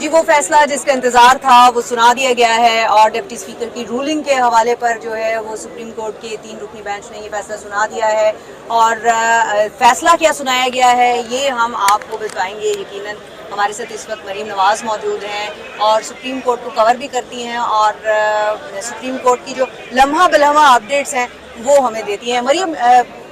جی وہ فیصلہ جس کا انتظار تھا وہ سنا دیا گیا ہے اور ڈپٹی اسپیکر کی رولنگ کے حوالے پر جو ہے وہ سپریم کورٹ کے 3 رکنی بینچ نے یہ فیصلہ سنا دیا ہے اور فیصلہ کیا سنایا گیا ہے یہ ہم آپ کو بتائیں گے. یقیناً ہمارے ساتھ اس وقت مریم نواز موجود ہیں اور سپریم کورٹ کو کور بھی کرتی ہیں اور سپریم کورٹ کی جو لمحہ بلمحہ اپڈیٹس ہیں وہ ہمیں دیتی ہیں. مریم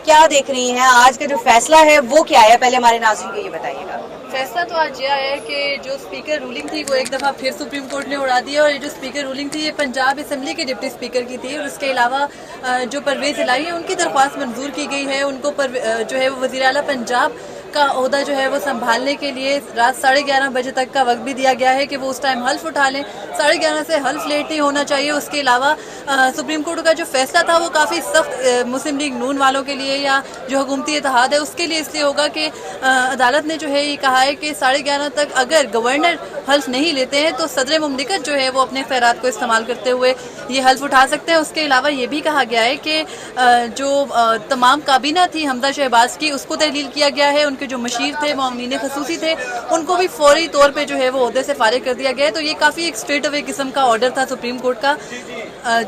کیا دیکھ رہی ہیں آج کا جو فیصلہ ہے وہ کیا ہے؟ پہلے ہمارے ناظرین کو یہ بتائیے گا. فیصلہ تو آج یہ ہے کہ جو اسپیکر رولنگ تھی وہ ایک دفعہ پھر سپریم کورٹ نے اڑا دی اور یہ جو اسپیکر رولنگ تھی یہ پنجاب اسمبلی کے ڈپٹی اسپیکر کی تھی اور اس کے علاوہ جو پرویز الہی ہیں ان کی درخواست منظور کی گئی ہے. ان کو جو ہے وہ وزیر اعلیٰ پنجاب کا عہدہ جو ہے وہ سنبھالنے کے لیے رات 11:30 بجے تک کا وقت بھی دیا گیا ہے کہ وہ اس ٹائم حلف اٹھا لیں. 11:30 سے حلف لیٹ نہیں ہونا چاہیے. اس کے علاوہ سپریم کورٹ کا جو فیصلہ تھا وہ کافی سخت مسلم لیگ نون والوں کے لیے یا جو حکومتی اتحاد ہے اس کے لیے اس لیے ہوگا کہ عدالت نے جو ہے یہ کہا ہے کہ 11:30 تک اگر گورنر حلف نہیں لیتے ہیں تو صدر مملکت جو ہے وہ اپنے اختیارات کو استعمال کرتے ہوئے یہ حلف اٹھا سکتے ہیں. اس کے علاوہ یہ بھی کہا گیا ہے کہ جو تمام کابینہ تھی حمزہ شہباز کی اس کو تحلیل کیا گیا ہے. ان کے جو مشیر تھے معاونین خصوصی تھے ان کو بھی فوری طور پہ جو ہے وہ عہدے سے فارغ کر دیا گیا ہے. تو یہ کافی ایک اسٹریٹ اوے قسم کا آرڈر تھا سپریم کورٹ کا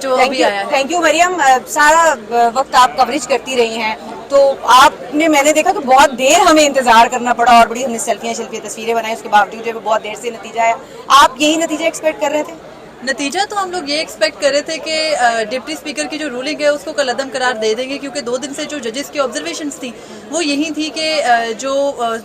جو ابھی آیا ہے. تھینک یو مریم. سارا وقت آپ کوریج کرتی رہی ہیں تو آپ نے میں نے دیکھا تو بہت دیر ہمیں انتظار کرنا پڑا اور بڑی ہم نے سیلفیاں تصویریں بنائی. اس کے باوجود جو بہت دیر سے نتیجہ آیا. آپ یہی نتیجہ ایکسپیکٹ کر رہے تھے؟ نتیجہ تو ہم لوگ یہ ایکسپیکٹ کر رہے تھے کہ ڈپٹی اسپیکر کی جو رولنگ ہے اس کو کل عدم قرار دے دیں گے کیونکہ 2 دن سے جو ججز کی آبزرویشنز تھیں وہ یہی تھی کہ جو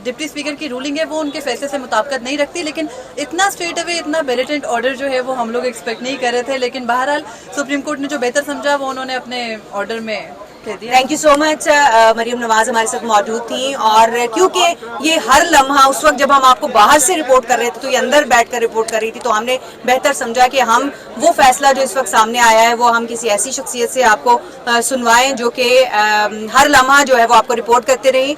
ڈپٹی اسپیکر کی رولنگ ہے وہ ان کے فیصلے سے مطابقت نہیں رکھتی. لیکن اتنا اسٹریٹ اوے اتنا بیلیٹنٹ آرڈر جو ہے وہ ہم لوگ ایکسپیکٹ نہیں کر رہے تھے. لیکن بہرحال سپریم کورٹ نے جو بہتر سمجھا وہ انہوں نے اپنے آرڈر میں کہہ دیا. تھینک یو سو مچ. مریم نواز ہمارے ساتھ موجود تھیں اور کیونکہ یہ ہر لمحہ اس وقت جب ہم آپ کو باہر سے رپورٹ کر رہے تھے تو یہ اندر بیٹھ کر رپورٹ کر رہی تھی تو ہم نے بہتر سمجھا کہ ہم وہ فیصلہ جو اس وقت سامنے آیا ہے وہ ہم کسی ایسی شخصیت سے آپ کو سنوائیں جو کہ ہر لمحہ جو ہے وہ آپ کو رپورٹ کرتے رہی.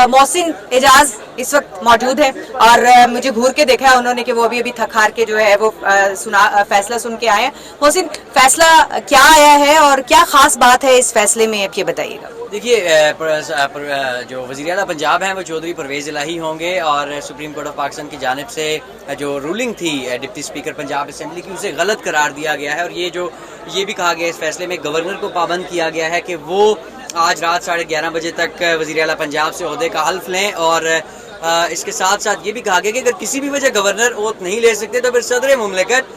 محسن اعجاز اس وقت موجود ہے اور مجھے گھور کے دیکھا ہے انہوں نے کہ وہ ابھی تھک ہار کے جو ہے وہ فیصلہ سن کے آئے ہیں. محسن فیصلہ کیا آیا ہے اور کیا خاص بات ہے اس فیصلے میں آپ یہ بتائیے گا. دیکھیے جو وزیر اعلیٰ پنجاب ہیں وہ چودھری پرویز الہی ہوں گے اور سپریم کورٹ آف پاکستان کی جانب سے جو رولنگ تھی ڈپٹی اسپیکر پنجاب اسمبلی کی اسے غلط قرار دیا گیا ہے اور یہ بھی کہا گیا اس فیصلے میں گورنر کو پابند کیا گیا ہے کہ وہ آج رات 11:30 بجے تک وزیر اعلیٰ پنجاب سے عہدے کا حلف لیں اور اس کے ساتھ ساتھ یہ بھی کہا گیا کہ اگر کسی بھی وجہ گورنر عہد نہیں لے سکتے تو پھر صدر مملکت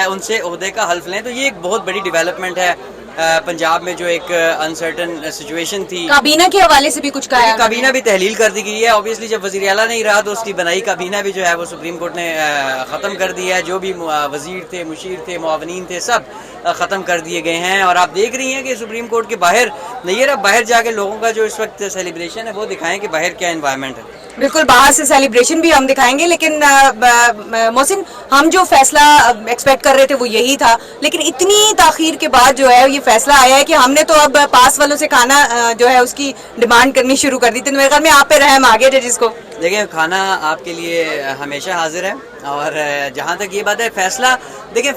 ان سے عہدے کا حلف لیں. تو یہ ایک بہت بڑی ڈیولپمنٹ ہے پنجاب میں جو ایک انسرٹن سچویشن تھی. کابینہ کے حوالے سے بھی کچھ کہا ہے؟ کابینہ بھی تحلیل کر دی گئی ہے. اوبیسلی جب وزیر اعلیٰ نہیں رہا تو اس کی بنائی کابینہ بھی جو ہے وہ سپریم کورٹ نے ختم کر دی ہے. جو بھی وزیر تھے مشیر تھے معاونین تھے سب ختم کر دیے گئے ہیں اور آپ دیکھ رہی ہیں کہ سپریم کورٹ کے باہر جا کے لوگوں کا جو اس وقت سیلیبریشن ہے وہ دکھائیں کہ باہر کیا انوائرمنٹ ہے. بالکل باہر سے سیلیبریشن بھی ہم دکھائیں گے لیکن محسن ہم جو فیصلہ ایکسپیکٹ کر رہے تھے وہ یہی تھا لیکن اتنی تاخیر کے بعد جو ہے یہ فیصلہ آیا ہے کہ ہم نے تو اب پاس والوں سے کھانا جو ہے اس کی ڈیمانڈ کرنی شروع کر دی تھی. میرے خیال میں آپ پہ رحم آ گیا ججز کو. دیکھیں کھانا آپ کے لیے ہمیشہ حاضر ہے اور جہاں تک یہ بات ہے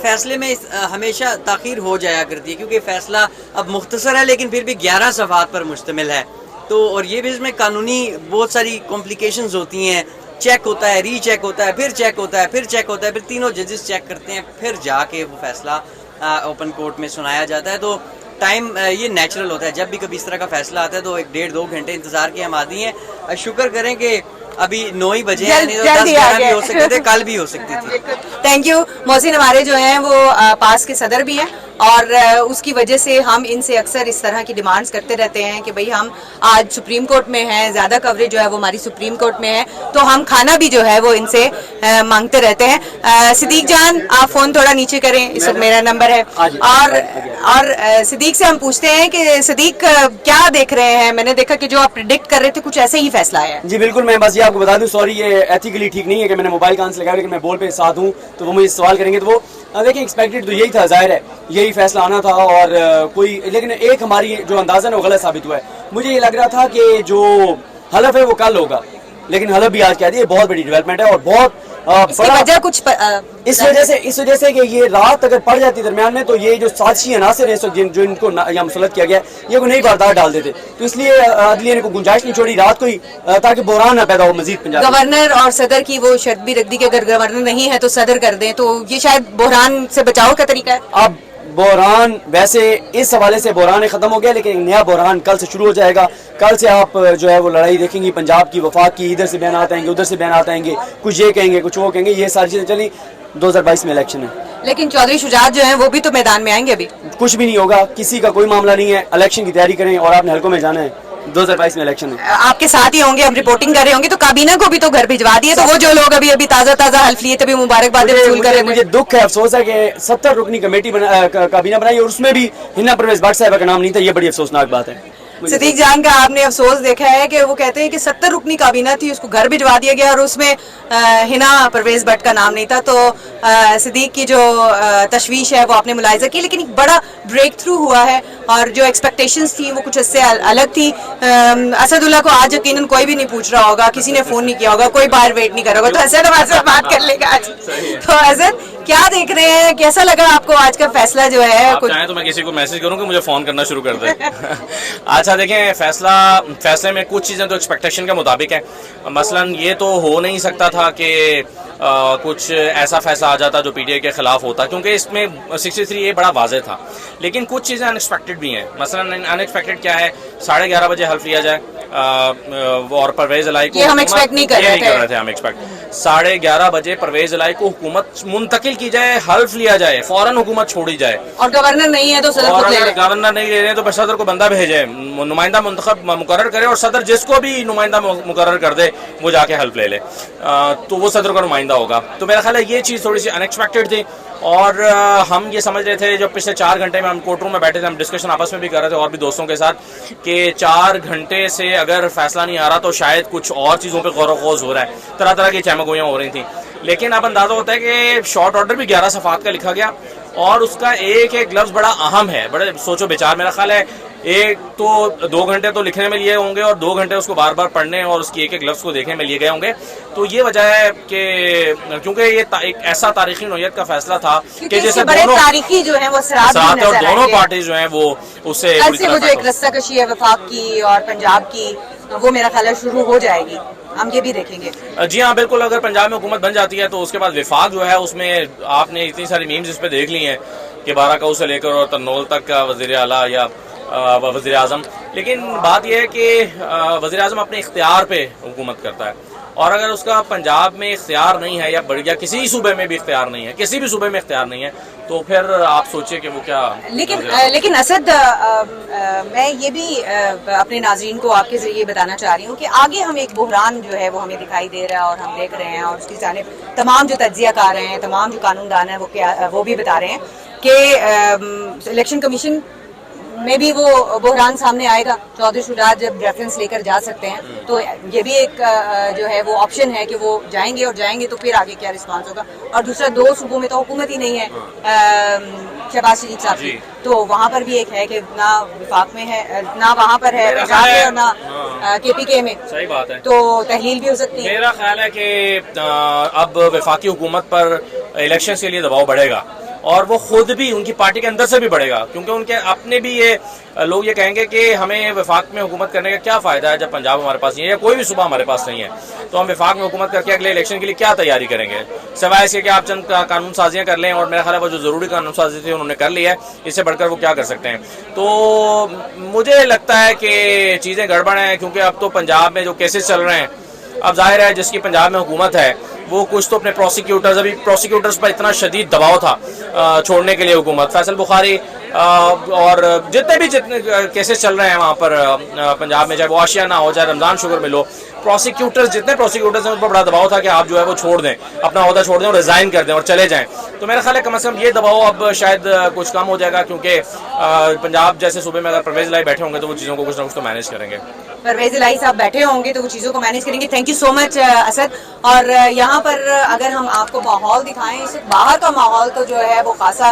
فیصلے میں ہمیشہ تاخیر ہو جایا کرتی ہے کیونکہ فیصلہ اب مختصر ہے لیکن پھر بھی 11 صفحات پر مشتمل ہے. تو اور یہ بھی اس میں قانونی بہت ساری کمپلیکیشنز ہوتی ہیں. چیک ہوتا ہے ری چیک ہوتا ہے پھر چیک ہوتا ہے پھر تینوں ججز چیک کرتے ہیں پھر جا کے وہ فیصلہ اوپن کورٹ میں سنایا جاتا ہے. تو ٹائم یہ نیچرل ہوتا ہے جب بھی کبھی اس طرح کا فیصلہ آتا ہے تو 1.5-2 گھنٹے انتظار کے ہم عادی ہیں. شکر کریں کہ ابھی 9 ہی بجے ہیں, نہیں تو 10-11 بھی ہو سکتے تھے, کل بھی ہو سکتی تھی. Thank you. محسن ہمارے جو ہیں وہ پاس کے صدر بھی ہیں اور اس کی وجہ سے ہم ان سے اکثر اس طرح کی ڈیمانڈز کرتے رہتے ہیں کہ بھئی ہم آج سپریم کورٹ میں ہیں, زیادہ کوریج جو ہے وہ ہماری سپریم کورٹ میں ہے, تو ہم کھانا بھی جو ہے وہ ان سے مانگتے رہتے ہیں. صدیق جان آپ فون تھوڑا نیچے کریں, اس وقت میرا نمبر ہے. اور صدیق سے ہم پوچھتے ہیں کہ صدیق کیا دیکھ رہے ہیں؟ میں نے دیکھا کہ جو آپ پریڈکٹ کر رہے تھے کچھ ایسے ہی فیصلہ آیا ہے. جی بالکل, میں بس یہ آپ کو بتا دوں, سوری یہ ایتھیکلی ٹھیک نہیں ہے کہ میں نے موبائل کان سے لگایا لیکن میں بول پہ ساتھ ہوں تو وہ مجھے سوال کریں گے تو وہ دیکھیں ایکسپیکٹڈ تو یہی تھا, ظاہر ہے یہی فیصلہ آنا تھا اور کوئی, لیکن ایک ہماری جو اندازہ ہے وہ غلط ثابت ہوا ہے. مجھے یہ لگ رہا تھا کہ جو حلف ہے وہ کل ہوگا لیکن حلب بھی آج کہہ دیا بہت بڑی ڈیولپمنٹ ہے اور بہت اس کی وجہ کچھ اس وجہ سے کہ یہ رات اگر پڑ جاتی درمیان میں تو یہ جو سازشی عناصر ہیں جو ان کو یہاں مسلط کیا گیا یہ کو نئی واردات ڈال دیتے, تو اس لیے عدلیہ نے کوئی گنجائش نہیں چھوڑی رات کو ہی تاکہ بحران نہ پیدا ہو مزید پنجاب. گورنر اور صدر کی وہ شرط بھی رکھ دی کہ اگر گورنر نہیں ہے تو صدر کر دیں, تو یہ شاید بحران سے بچاؤ کا طریقہ ہے. اب بحران ویسے اس حوالے سے بحران ختم ہو گیا, لیکن ایک نیا بحران کل سے شروع ہو جائے گا. کل سے آپ جو ہے وہ لڑائی دیکھیں گی پنجاب کی, وفاق کی, ادھر سے بیانات آئیں گے ادھر سے بیانات آئیں گے, کچھ یہ کہیں گے کچھ وہ کہیں گے, یہ ساری چیزیں چلیں. 2022 میں الیکشن ہے, لیکن چودھری شجاعت جو ہیں وہ بھی تو میدان میں آئیں گے. ابھی کچھ بھی نہیں ہوگا, کسی کا کوئی معاملہ نہیں ہے. الیکشن کی تیاری کریں اور آپ نے حلقوں میں جانا ہے. 2022 میں الیکشن ہے. آپ کے ساتھ ہی ہوں گے, اب رپورٹنگ کر رہے ہوں گے, تو کابینہ کو بھی تو گھر بھجوا دیے, تو وہ جو لوگ ابھی تازہ حلف لیے تبھی مبارکباد وصول کر رہے مجھے دکھ ہے, افسوس ہے کہ 70 رکنی کمیٹی کابینہ بنائی اور اس میں بھی ہنا پرویز بٹ صاحبہ کا نام نہیں تھا. یہ بڑی افسوسناک بات ہے. صدیق جان کا آپ نے افسوس دیکھا ہے کہ وہ کہتے ہیں کہ 70 رکنی کابینہ تھی, اس کو گھر بھجوا دیا گیا اور اس میں ہنا پرویز بٹ کا نام نہیں تھا. تو صدیق کی جو تشویش ہے وہ آپ نے ملاحظہ کی, لیکن ایک بڑا بریک تھرو ہوا ہے اور جو ایکسپیکٹیشنز تھیں وہ کچھ اس سے الگ تھی. اسد اللہ کو آج یقیناً کوئی بھی نہیں پوچھ رہا ہوگا, کسی نے فون نہیں کیا ہوگا, کوئی باہر ویٹ نہیں کر رہا ہوگا, تو اسد ہمارے ساتھ بات کر لے گا آج. تو اسد کیا دیکھ رہے ہیں, کیسا لگا آپ کو آج کا فیصلہ جو ہے؟ آپ چاہیں تو میں کسی کو میسج کروں کہ مجھے فون کرنا شروع کر دیں. اچھا دیکھیں, فیصلے میں کچھ چیزیں تو ایکسپیکٹیشن کے مطابق ہیں. مثلا یہ تو ہو نہیں سکتا تھا کہ کچھ ایسا فیصلہ آ جاتا جو پی ٹی آئی کے خلاف ہوتا, کیونکہ اس میں 63 یہ بڑا واضح تھا. لیکن کچھ چیزیں ان ایکسپیکٹڈ بھی ہیں. مثلا ان ایکسپیکٹڈ کیا ہے, 11:30 بجے حلف لیا جائے اور پرویز الہی کو, یہ ہم ایکسپیکٹ نہیں کر رہے تھے. ہم ایکسپیکٹ 11:30 بجے پرویز الہی کو حکومت منتقل کی جائے, حلف لیا جائے, فوراً حکومت چھوڑی جائے. اور گورنر نہیں ہے تو صدر خود لے لے. گورنر نہیں لے رہے تو صدر کو بندہ بھیجے, نمائندہ منتخب مقرر کرے, اور صدر جس کو بھی نمائندہ مقرر کر دے وہ جا کے حلف لے لے, تو وہ صدر کا نمائندہ ہوگا. تو میرا خیال ہے یہ چیز تھوڑی سی ان ایکسپیکٹڈ تھی. اور ہم یہ سمجھ رہے تھے, جو پچھلے 4 گھنٹے میں ہم کورٹ روم میں بیٹھے تھے, ہم ڈسکشن آپس میں بھی کر رہے تھے اور بھی دوستوں کے ساتھ, کہ 4 گھنٹے سے اگر فیصلہ نہیں آ رہا تو شاید کچھ اور چیزوں پہ غور و خوض ہو رہا ہے, طرح طرح کی چمگوئیاں ہو رہی تھیں. لیکن اب اندازہ ہوتا ہے کہ شارٹ آرڈر بھی 11 صفحات کا لکھا گیا, اور اس کا ایک ایک لفظ بڑا اہم ہے, بڑے سوچو بچار. میرا خیال ہے ایک تو 2 گھنٹے تو لکھنے میں لیے ہوں گے, اور 2 گھنٹے اس کو بار بار پڑھنے اور اس کی ایک ایک لفظ کو دیکھنے میں لیے گئے ہوں گے. تو یہ وجہ ہے کہ کیونکہ یہ ایک ایسا تاریخی نوعیت کا فیصلہ تھا کہ جیسے دونوں تاریخی جو ہیں وہ اثرات اور دونوں پارٹیز جو ہیں وہ اس سے وہ جو ایک رستہ کشی ہے وفاق کی اور پنجاب کی, وہ میرا خیال ہے شروع ہو جائے گی. ہم یہ بھی دیکھیں گے. جی ہاں بالکل, اگر پنجاب میں حکومت بن جاتی ہے تو اس کے بعد وفاق جو ہے اس میں آپ نے اتنی ساری میمز اس پہ دیکھ لی ہیں کہ بارہ سے لے کر اور ترنول تک کا وزیر اعلیٰ یا وزیر اعظم. لیکن بات یہ ہے کہ وزیر اعظم اپنے اختیار پہ حکومت کرتا ہے, اور اگر اس کا پنجاب میں اختیار نہیں ہے یا کسی صوبے میں بھی اختیار نہیں ہے, کسی بھی صوبے میں اختیار نہیں ہے, تو پھر آپ سوچیں کہ وہ کیا. لیکن اسد, میں یہ بھی اپنے ناظرین کو آپ کے ذریعے بتانا چاہ رہی ہوں کہ آگے ہم ایک بحران جو ہے وہ ہمیں دکھائی دے رہا ہے اور ہم دیکھ رہے ہیں, اور اس کی جانب تمام جو تجزیہ کار ہیں, تمام جو قانون دان ہیں وہ بھی بتا رہے ہیں کہ الیکشن کمیشن میں بھی وہ بحران سامنے آئے گا. چودھری شجاعت جب ریفرنس لے کر جا سکتے ہیں تو یہ بھی ایک جو ہے وہ آپشن ہے کہ وہ جائیں گے, اور جائیں گے تو پھر آگے کیا رسپانس ہوگا. اور دوسرا 2 صوبوں میں تو حکومت ہی نہیں ہے شہباز شریف صاحب کی, تو وہاں پر بھی ایک ہے کہ نہ وفاق میں ہے, نہ وہاں پر ہے پنجاب میں, اور نہ کے پی کے میں. صحیح بات ہے, تو تحلیل بھی ہو سکتی ہے. میرا خیال ہے کہ اب وفاقی حکومت پر الیکشن کے لیے دباؤ بڑھے گا, اور وہ خود بھی ان کی پارٹی کے اندر سے بھی بڑھے گا, کیونکہ ان کے اپنے بھی یہ لوگ یہ کہیں گے کہ ہمیں وفاق میں حکومت کرنے کا کیا فائدہ ہے جب پنجاب ہمارے پاس نہیں ہے یا کوئی بھی صوبہ ہمارے پاس نہیں ہے. تو ہم وفاق میں حکومت کر کے اگلے الیکشن کے لیے کیا تیاری کریں گے, سوائے اس کے کہ آپ چند قانون سازیاں کر لیں, اور میرا خیال ہے وہ جو ضروری قانون سازی تھی انہوں نے کر لی ہے, اس سے بڑھ کر وہ کیا کر سکتے ہیں. تو مجھے لگتا ہے کہ چیزیں گڑبڑ ہیں, کیونکہ اب تو پنجاب میں جو کیسز چل رہے ہیں, اب ظاہر ہے جس کی پنجاب میں حکومت ہے وہ کچھ تو اپنے پروسیکیوٹرز پر اتنا شدید دباؤ تھا چھوڑنے کے لیے حکومت. فیصل بخاری اور جتنے کیسز چل رہے ہیں وہاں پر پنجاب میں, چاہے وہ آشیانہ ہو چاہے رمضان شوگر میں لو, جتنے پروسیکیوٹرز ہیں ان پر بڑا دباؤ تھا کہ آپ جو ہے وہ چھوڑ دیں, اپنا عہدہ چھوڑ دیں اور ریزائن کر دیں اور چلے جائیں. تو میرا خیال ہے کم از کم یہ دباؤ اب شاید کچھ کم ہو جائے گا, کیونکہ پنجاب جیسے صوبے میں اگر پرویز الہی بیٹھے ہوں گے تو وہ چیزوں کو کچھ نہ کچھ تو مینیج کریں گے. پرویز الہی صاحب بیٹھے ہوں گے تو وہ چیزوں کو مینیج کریں گے. تھینک یو سو مچ اسد. اور یہاں پر اگر ہم آپ کو ماحول دکھائیں, اس باہر کا ماحول تو جو ہے وہ خاصا